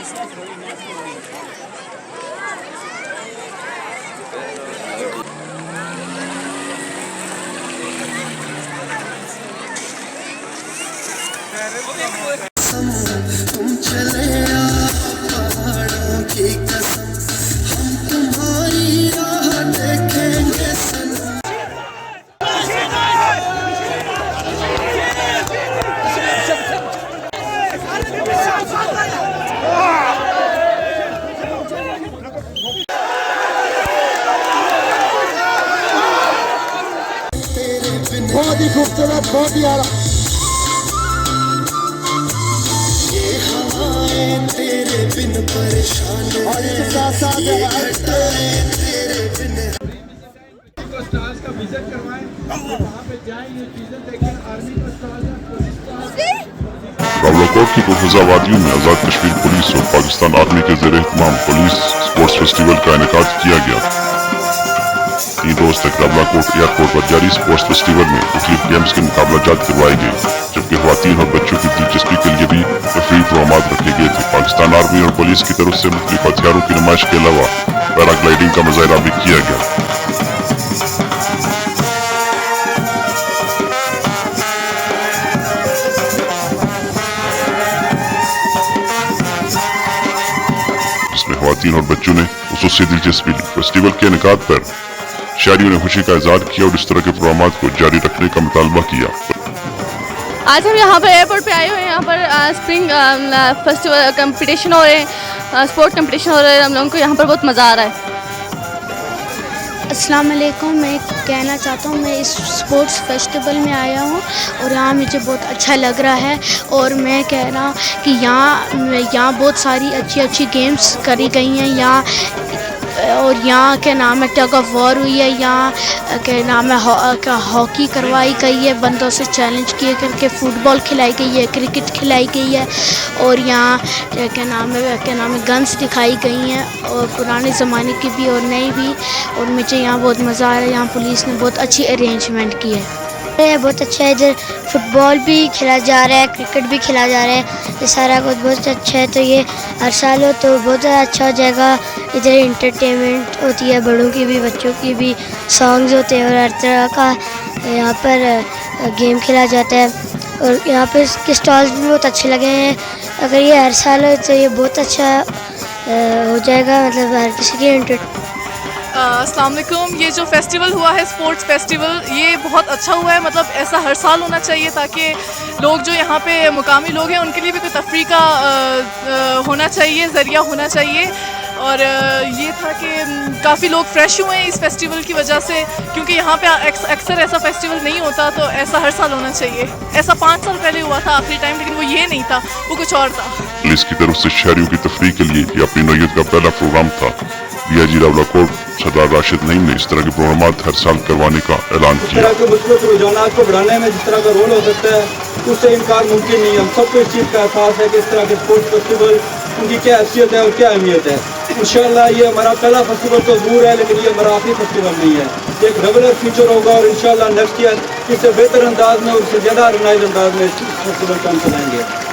तुम चले पहाड़ों की कसम, हम तुम्हारी राह देखेंगे सनम। बहुत ही खूबसूरत, बहुत ही आला। तेरे बिन परेशान और इसके साथ साथ स्टार्स का विजिट करवाएं, वहाँ पे जाएं, ये चीजें देखें। आर्मी का स्टार है, पुलिस का। रावलाकोट की कुफजा वादियों में आज़ाद कश्मीर पुलिस और पाकिस्तान आर्मी के ज़ेर एहतमाम पुलिस स्पोर्ट्स फेस्टिवल का इनेकाद किया गया। 3 रोज तक रावलाकोट एयरपोर्ट पर जारी स्पोर्ट्स फेस्टिवल में मुख्तलिफ गेम्स के मुकाबलाजात करवाए गए, जबकि ख़वातीन और बच्चों की दिलचस्पी के लिए भी तफरीही प्रोग्राम रखे गए थे। पाकिस्तान आर्मी और पुलिस की तरफ से मुख्तलिफ हथियारों की नुमाइश के अलावा पैराग्लाइडिंग का मुजाहरा भी किया गया। जिसमें ख़वातीन और बच्चों ने खुसूसी दिलचस्पी ली। फेस्टिवल के इनेकाद पर शहरियों ने खुशी का इजहार किया और इस तरह के प्रोग्राम को जारी रखने का मुतालबा किया। आज हम यहाँ पर एयरपोर्ट पे आए हुए हैं। यहाँ पर स्प्रिंग फेस्टिवल कंपटीशन हो रहे हैं, स्पोर्ट कंपटीशन हो रहे हैं। हम लोगों को यहाँ पर बहुत मज़ा आ रहा है। अस्सलाम वालेकुम। मैं कहना चाहता हूँ, मैं इस स्पोर्ट्स फेस्टिवल में आया हूँ और यहाँ मुझे बहुत अच्छा लग रहा है। और मैं कह रहा कि यहाँ बहुत सारी अच्छी गेम्स करी गई हैं यहाँ। और यहाँ के नाम है टग ऑफ वॉर हुई है, यहाँ के नाम है हॉकी करवाई गई है, बंदों से चैलेंज किए करके फुटबॉल खिलाई गई है, क्रिकेट खिलाई गई है। और यहाँ क्या नाम है गन्स दिखाई गई हैं, और पुराने ज़माने की भी और नई भी। और मुझे यहाँ बहुत मज़ा आ रहा है। यहाँ पुलिस ने बहुत अच्छी अरेंजमेंट की है। बहुत अच्छा है। इधर फुटबॉल भी खेला जा रहा है, क्रिकेट भी खेला जा रहा है। ये सारा कुछ बहुत अच्छा है। तो ये हर साल हो तो बहुत ज़्यादा अच्छा हो जाएगा। इधर इंटरटेनमेंट होती है, बड़ों की भी बच्चों की भी, सॉन्ग्स होते हैं और हर तरह का यहाँ पर गेम खेला जाता है। और यहाँ पर इसके स्टॉल्स भी बहुत अच्छे लगे हैं। अगर ये हर साल हो तो ये बहुत अच्छा हो जाएगा, मतलब हर किसी के अस्सलाम वालेकुम। ये जो फेस्टिवल हुआ है स्पोर्ट्स फेस्टिवल, ये बहुत अच्छा हुआ है। मतलब ऐसा हर साल होना चाहिए ताकि लोग जो यहाँ पे मुकामी लोग हैं उनके लिए भी कोई तफरीह का होना चाहिए, ज़रिया होना चाहिए। और ये था कि काफ़ी लोग फ्रेश हुए हैं इस फेस्टिवल की वजह से, क्योंकि यहाँ पे अक्सर ऐसा फेस्टिवल नहीं होता। तो ऐसा हर साल होना चाहिए। ऐसा 5 साल पहले हुआ था आखिरी टाइम, लेकिन वो ये नहीं था, वो कुछ और था। पुलिस की तरफ से शहरियों की तफरीह के लिए ये अपनी नौयत का पहला प्रोग्राम था। डीआईजी रावलाकोट सरदार राशिद नईम ने इस तरह के प्रोग्राम हर साल करवाने का ऐलान किया। इस तरह के मुस्लिम रुझानात को बढ़ाने में जिस तरह का रोल हो सकता है, उससे इनकार मुमकिन नहीं है। हम सबको इस चीज़ का एहसास है कि इस तरह के स्पोर्ट्स फेस्टिवल उनकी क्या हैसियत है और क्या अहमियत है। इंशाल्लाह ये हमारा पहला फेस्टिवल तो दूर है, लेकिन ये हमारा आखिरी फेस्टिवल नहीं है। एक रेगुलर फीचर होगा और इंशाल्लाह नेक्स्ट ईयर इससे बेहतर अंदाज में और इससे ज़्यादा ऑर्गेनाइज अंदाज में इस फेस्टिवल को हम चलाएंगे।